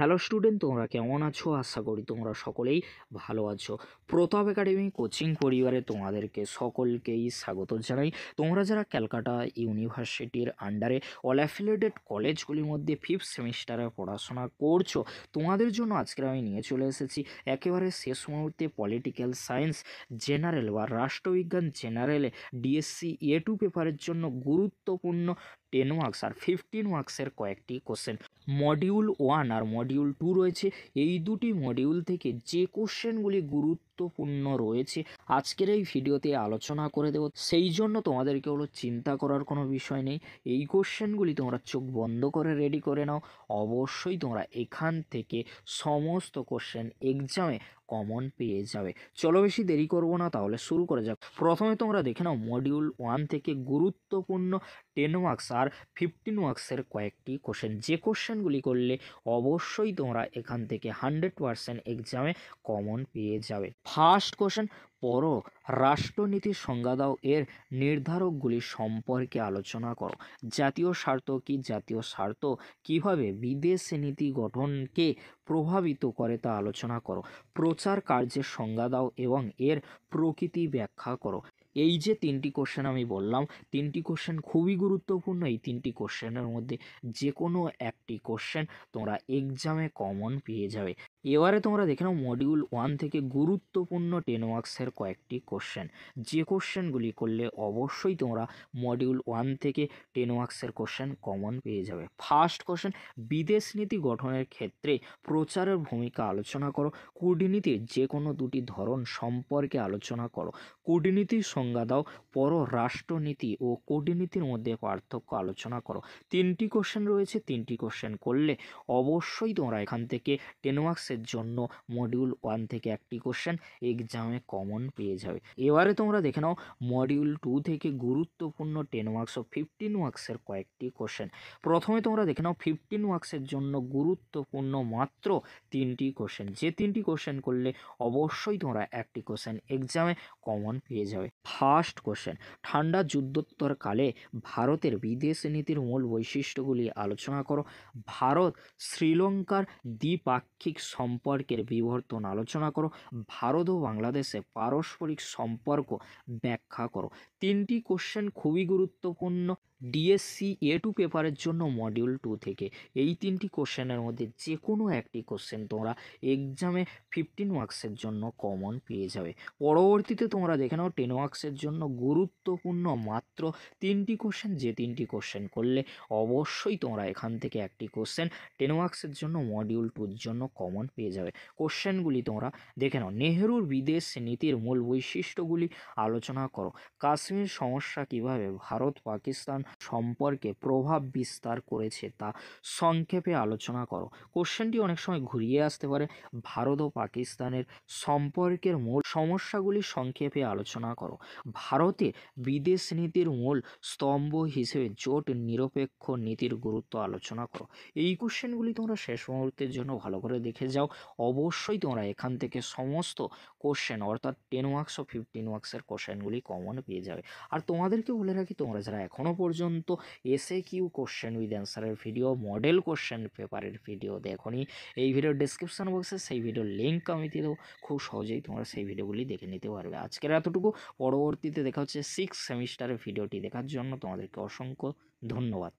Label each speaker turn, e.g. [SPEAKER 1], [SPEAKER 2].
[SPEAKER 1] Hello student, তোমরা কেমন আছো? আশা করি তোমরা সকলেই ভালো আছো। প্রতাপ একাডেমি কোচিং পরিবারে তোমাদেরকে সকলকেই স্বাগত জানাই। তোমরা যারা ক্যালকাটা ইউনিভার্সিটির আন্ডারে অল অ্যাফিলিয়েটেড কলেজগুলির মধ্যে ফিফথ সেমিস্টারে পড়াশোনা করছো, তোমাদের জন্য আজকে আমি নিয়ে চলে এসেছি একেবারে শেষ মুহূর্তে পলিটিক্যাল সায়েন্স জেনারেল বা রাষ্ট্রবিজ্ঞান জেনারেলে ডিএসসি A2 পেপারের জন্য গুরুত্বপূর্ণ 10 মার্কস আর 15 মার্কসের কয়েকটি কোশ্চেন। মডিউল 1 আর মডিউল 2 রয়েছে। এই দুটি মডিউল থেকে যে কোশ্চেনগুলি গুরুত্বপূর্ণ রয়েছে আজকের এই ভিডিওতে আলোচনা করে দেব। সেই জন্য তোমাদেরকে হলো চিন্তা করার কোনো বিষয় নেই। এই কোশ্চেনগুলি তোমরা চোখ বন্ধ করে রেডি করে নাও। অবশ্যই তোমরা এখান থেকে সমস্ত কোশ্চেন এক্সামে কমন পেয়ে যাবে। চলো বেশি দেরি করব না, তাহলে শুরু করে যাক। প্রথমে তোমরা দেখে নাও মডিউল 1 থেকে গুরুত্বপূর্ণ 10 মার্কস আর 15 মার্কসের কয়েকটি কোশ্চেন। যে কোশ্চেনগুলি করলে অবশ্যই তোমরা এখান থেকে 100% এক্সামে কমন পেয়ে যাবে। ফার্স্ট কোশ্চেন, পড়ো রাষ্ট্রনীতির সংজ্ঞা দাও, এর নির্ধারকগুলি সম্পর্কে আলোচনা করো। জাতীয় স্বার্থ কি? জাতীয় স্বার্থ কিভাবে বিদেশ নীতি গঠনকে প্রভাবিত করে তা আলোচনা করো। প্রচার কার্যের সংজ্ঞা দাও এবং এর প্রকৃতি ব্যাখ্যা করো। এই যে তিনটি কোশ্চেন আমি বললাম, তিনটি কোশ্চেন খুবই গুরুত্বপূর্ণ। এই তিনটি কোশ্চেনের মধ্যে যে কোনো একটি কোশ্চেন তোমরা এক্সামে কমন পেয়ে যাবে। এবারে তোমরা দেখে নাও মডিউল 1 থেকে গুরুত্বপূর্ণ 10 মার্কসের কয়েকটি কোশ্চেন। যে কোশ্চেনগুলি করলে অবশ্যই তোমরা মডিউল 1 থেকে 10 মার্কসের কোশ্চেন কমন পেয়ে যাবে। ফার্স্ট কোশ্চেন, বিদেশ নীতি গঠনের ক্ষেত্রে প্রচারের ভূমিকা আলোচনা করো। কূটনীতির যে কোনো দুটি ধরন সম্পর্কে আলোচনা করো। কূটনীতির সংজ্ঞা দাও। পররাষ্ট্রনীতি ও কূটনীতির মধ্যে পার্থক্য আলোচনা করো। তিনটি কোশ্চেন রয়েছে, তিনটি কোশ্চেন করলে অবশ্যই তোমরা এখান থেকে 10 মার্কসের জন্য মডিউল 1 থেকে একটি কোশ্চেন এক্সামে কমন পেয়ে যাবে। এবারে তোমরা দেখে নাও মডিউল 2 থেকে গুরুত্বপূর্ণ 10 মার্কস ও 15 মার্কসের কয়েকটি কোশ্চেন। প্রথমে তোমরা দেখে নাও 15 মার্কসের জন্য গুরুত্বপূর্ণ মাত্র তিনটি কোশ্চেন। যে তিনটি কোশ্চেন করলে অবশ্যই তোমরা একটি কোশ্চেন এক্সামে কমন পেয়ে যাবে। ফার্স্ট কোশ্চেন, ঠান্ডা যুদ্ধোত্তর কালে ভারতের বিদেশ নীতির মূল বৈশিষ্ট্যগুলি আলোচনা করো। ভারত শ্রীলঙ্কার দ্বিপাক্ষিক সম্পর্কের বিবর্তন আলোচনা করো। ভারত ও বাংলাদেশে পারস্পরিক সম্পর্ক ব্যাখ্যা করো। তিনটি কোশ্চেন খুবই গুরুত্বপূর্ণ ডিএসসি A2 পেপারের জন্য মডিউল 2 থেকে। এই তিনটি কোশ্চেনের মধ্যে যে কোনো একটি কোশ্চেন তোমরা এক্সামে 15 মার্কসের জন্য কমন পেয়ে যাবে। পরবর্তীতে তোমরা দেখে নাও 10 মার্কসের জন্য গুরুত্বপূর্ণ মাত্র তিনটি কোশ্চেন। যে তিনটি কোশ্চেন করলে অবশ্যই তোমরা এখান থেকে একটি কোশ্চেন 10 মার্কসের জন্য মডিউল 2-র জন্য কমন পেয়ে যাবে। কোশ্চেনগুলি তোমরা দেখে নাও। নেহেরুর বিদেশ নীতির মূল বৈশিষ্ট্যগুলি আলোচনা করো। কাশ্মীর সমস্যা কিভাবে ভারত পাকিস্তান সম্পর্কে প্রভাব বিস্তার করেছে তা সংক্ষেপে আলোচনা করো। কোশ্চেনটি অনেক সময় ঘুরিয়ে আসতে পারে। ভারত ও পাকিস্তানের সম্পর্কের মূল সমস্যাগুলি সংক্ষেপে আলোচনা করো। ভারতে বিদেশ নীতির মূল স্তম্ভ হিসেবে জোট নিরপেক্ষ নীতির গুরুত্ব আলোচনা করো। এই কোশ্চেনগুলি তোমরা শেষ মুহূর্তের জন্য ভালো করে দেখে যাও। অবশ্যই তোমরা এখান থেকে সমস্ত কোশ্চেন অর্থাৎ 10 মার্কস ও 15 মার্কসের কোশ্চেনগুলি কমন পেয়ে যাবে। আর তোমাদেরকে বলে রাখি, তোমরা যারা এখনও পর্যন্ত SAQ কোশ্চেন উইথ অ্যান্সারের ভিডিও, মডেল কোশ্চেন পেপারের ভিডিও দেখোনি, এই ভিডিওর ডেসক্রিপশন বক্সে সেই ভিডিওর লিঙ্ক আমি দিয়ে দেবো। খুব সহজেই তোমরা সেই ভিডিওগুলি দেখে নিতে পারবে। আজকের এতটুকু। পরবর্তীতে দেখা হচ্ছে 6 সেমিস্টারের ভিডিওটি দেখার জন্য তোমাদেরকে অসংখ্য ধন্যবাদ।